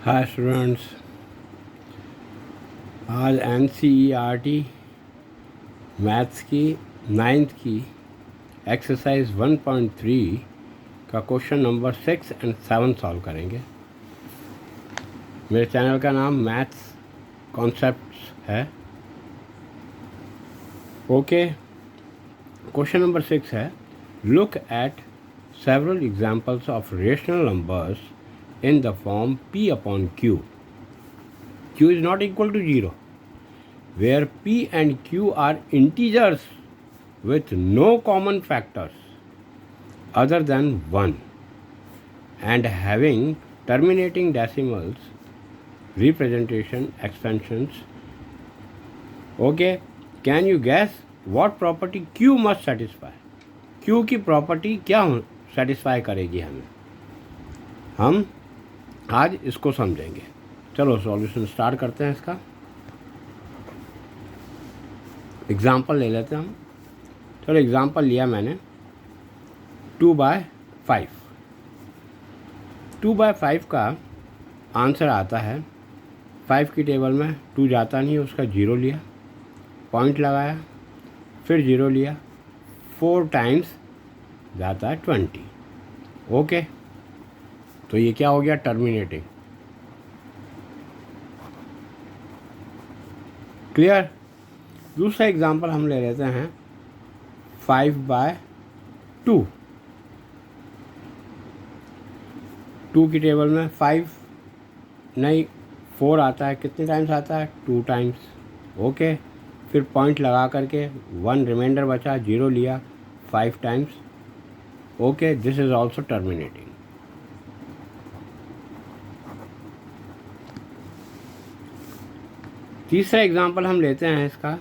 Hi students, आज NCERT maths की ninth की एक्सरसाइज 1.3 का क्वेश्चन नंबर 6 एंड 7 सॉल्व करेंगे। मेरे चैनल का नाम मैथ्स कॉन्सेप्ट्स है। ओके, क्वेश्चन नंबर 6 है, look at several examples of rational numbers in the form P upon Q. Q is not equal to 0, where P and Q are integers with no common factors other than 1 and having terminating decimals, representation expansions. Okay, can you guess what property Q must satisfy? Q की property क्या satisfy करेगी हमें? हम आज इसको समझेंगे। चलो solution start करते हैं। इसका एग्ज़ाम्पल ले लेते हैं हम। चलो एग्ज़ाम्पल लिया मैंने 2/5। 2/5 का आंसर आता है 5 की टेबल में 2 जाता नहीं है, उसका 0 लिया, पॉइंट लगाया, फिर 0 लिया, 4 टाइम्स जाता है 20। ओके, तो ये क्या हो गया? टर्मिनेटिंग। क्लियर? दूसरा एग्जांपल हम ले लेते हैं 5/2। 2 की टेबल में 5 नहीं 4 आता है, कितने टाइम्स आता है? 2 टाइम्स। ओके, फिर पॉइंट लगा करके 1 रिमाइंडर बचा, 0 लिया, 5 times. Okay, this is also terminating. तीसरा एग्जांपल हम लेते हैं इसका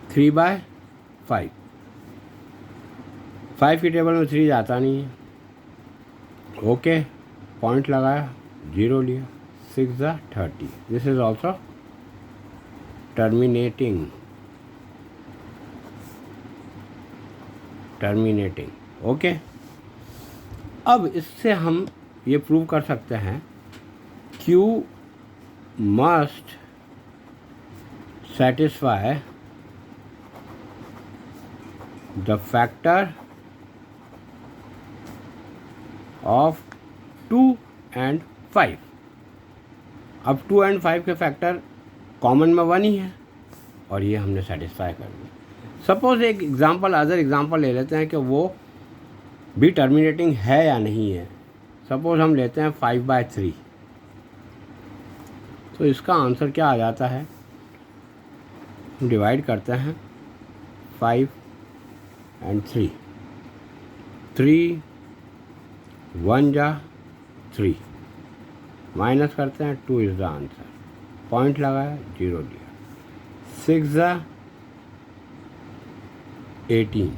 3/5। 5 की टेबल में 3 जाता नहीं है। ओके, पॉइंट लगाया, 0 लिया, 6/30। This is also terminating. Okay, अब इससे हम ये प्रूव कर सकते हैं Q must satisfy the factor of 2 and 5। अब 2 and 5 के फैक्टर कॉमन में 1 ही है और ये हमने सेटिस्फाई कर दिया। सपोज एक अदर एग्जांपल ले लेते हैं कि वो भी टर्मिनेटिंग है या नहीं है। सपोज हम लेते हैं 5/3। तो इसका आंसर क्या आ जाता है? हम डिवाइड करते हैं 5 and 3। 3 1 जा 3, माइनस करते हैं 2 इज़ द आंसर, पॉइंट लगाया, 0 लिया, 6 जा 18,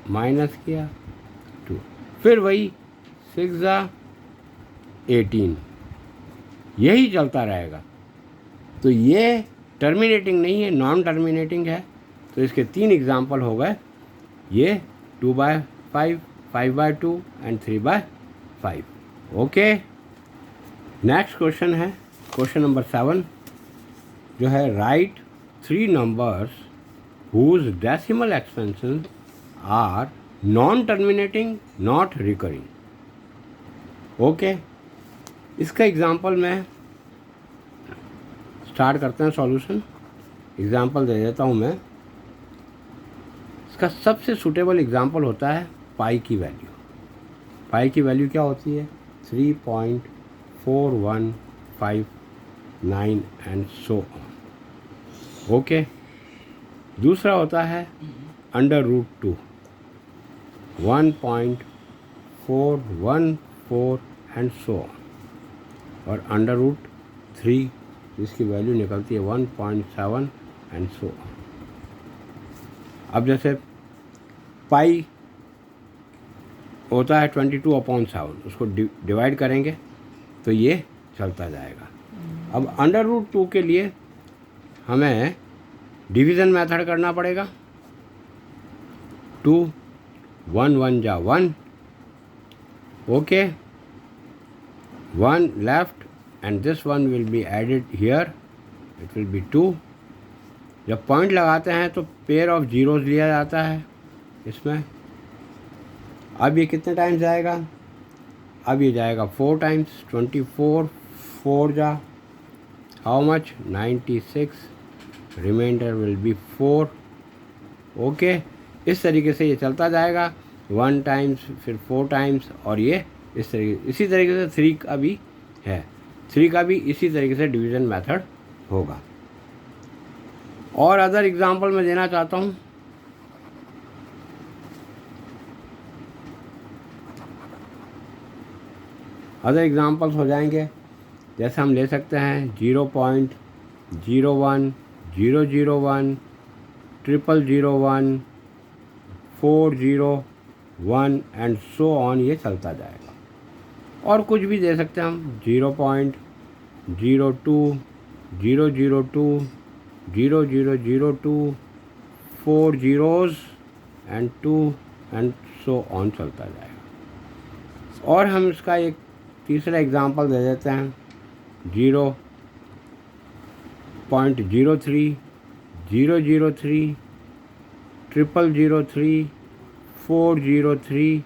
माइनस किया 2, फिर वही 6 जा 18, यही चलता रहेगा। तो ये टर्मिनेटिंग नहीं है, नॉन टर्मिनेटिंग है। तो इसके 3 एग्जाम्पल हो गए, ये 2/5, 5/2 एंड 3/5। ओके, नेक्स्ट क्वेश्चन है क्वेश्चन नंबर 7, जो है right 3 numbers whose decimal expansion are non terminating not recurring. Okay, इसका एग्जाम्पल मैं स्टार्ट करते हैं सॉल्यूशन। एग्जाम्पल दे देता हूँ मैं। इसका सबसे सूटेबल एग्जाम्पल होता है पाई की वैल्यू। पाई की वैल्यू क्या होती है? 3.4159 एंड सो ऑन। ओके, दूसरा होता है √2, 1.414 एंड सो ऑन, और √3 जिसकी वैल्यू निकलती है 1.7 एंड सो ऑन। अब जैसे पाई होता है 22/7, उसको डिवाइड करेंगे तो ये चलता जाएगा। अब √2 के लिए हमें डिवीज़न मेथड करना पड़ेगा। 2 1 1 जा 1, okay, 1 left and this one will be added here, it will be 2. जब पॉइंट लगाते हैं तो पेयर ऑफ जीरोज़ लिया जाता है इसमें। अब ये कितने टाइम्स जाएगा? अब ये जाएगा 4 टाइम्स। 24 4 जा how much? 96, reminder will be 4। Okay, इस तरीके से ये चलता जाएगा 1 टाइम्स, फिर 4 टाइम्स, और ये इसी तरीके से 3 का भी है। 3 का भी इसी तरीके से डिवीज़न मेथड होगा। और अदर एग्जांपल मैं देना चाहता हूँ। अदर एग्जांपल्स हो जाएंगे, जैसे हम ले सकते हैं 0.01, 001, 0001, 401 एंड सो ऑन, ये चलता जाएगा। और कुछ भी दे सकते हैं हम, 0.02, 002, 0002, 4 zeros and 2 and so on चलता जाएगा। और हम इसका एक तीसरा एग्जांपल दे देते हैं, 0.03, 003, 0003, 403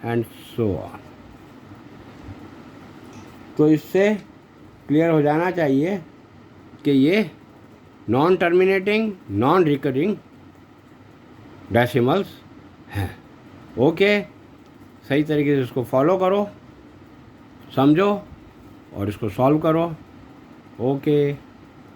एंड सो ऑन। तो इससे क्लियर हो जाना चाहिए कि ये non terminating, non recurring decimals हैं। ओके, सही तरीके से इसको फॉलो करो, समझो और इसको सॉल्व करो। ओके।